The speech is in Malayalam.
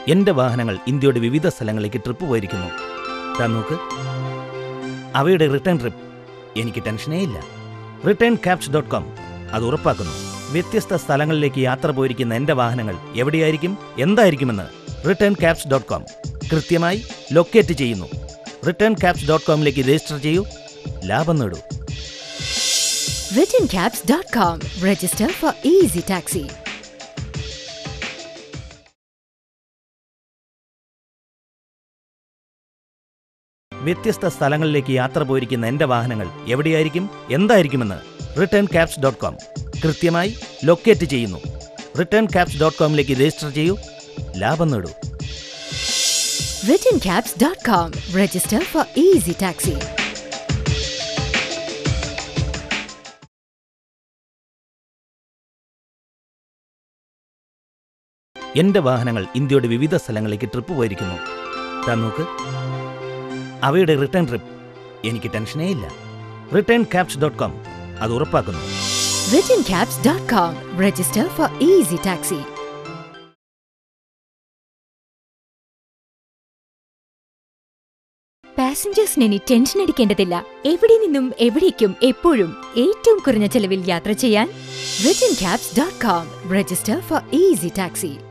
എന്റെ വാഹനങ്ങൾ ഇന്ത്യയുടെ വിവിധ സ്ഥലങ്ങളിലേക്ക് ട്രിപ്പ് പോയിരിക്കുന്നു. നോക്ക്, അവയുടെ റിട്ടേൺ ട്രിപ്പ് എനിക്ക് ടെൻഷനേ ഇല്ല. returncaps.com അത് ഉറപ്പാക്കുന്നു. വ്യത്യസ്ത സ്ഥലങ്ങളിലേക്ക് യാത്ര പോയിരിക്കുന്ന എന്റെ വാഹനങ്ങൾ എവിടെയായിരിക്കും, എന്തായിരിക്കുമെന്ന് returncaps.com കൃത്യമായി ലൊക്കേറ്റ് ചെയ്യുന്നു. returncaps.com-ലേക്ക് രജിസ്റ്റർ ചെയ്യൂ, ലാഭം നേടൂ. returncaps.com. Register for easy taxi. വ്യത്യസ്ത സ്ഥലങ്ങളിലേക്ക് യാത്ര പോയിരിക്കുന്ന എന്റെ വാഹനങ്ങൾ എവിടെയായിരിക്കും, എന്തായിരിക്കുമെന്ന് returncaps.com കൃത്യമായി ലൊക്കേറ്റ് ചെയ്യുന്നു. returncaps.com-ലേക്ക് രജിസ്റ്റർ ചെയ്യൂ, ലാഭം നേടൂ. returncaps.com. Register for easy taxi. എന്റെ വാഹനങ്ങൾ ഇന്ത്യയുടെ വിവിധ സ്ഥലങ്ങളിലേക്ക് ട്രിപ്പ് പോയിരിക്കുന്നു. നോക്ക്, അവയുടെ റിട്ടേൺ ട്രിപ്പ് എനിക്ക് ടെൻഷനേ ഇല്ല. returncaps.com അത് ഉറപ്പാക്കുന്നു. returncaps.com. Register for easy taxi. പാസഞ്ചേഴ്സിന് ഇനി ടെൻഷൻ അടിക്കേണ്ടതില്ല. എവിടെ നിന്നും എവിടേക്കും എപ്പോഴും ഏറ്റവും കുറഞ്ഞ ചെലവിൽ യാത്ര ചെയ്യാൻ returncaps.com. Register for easy taxi.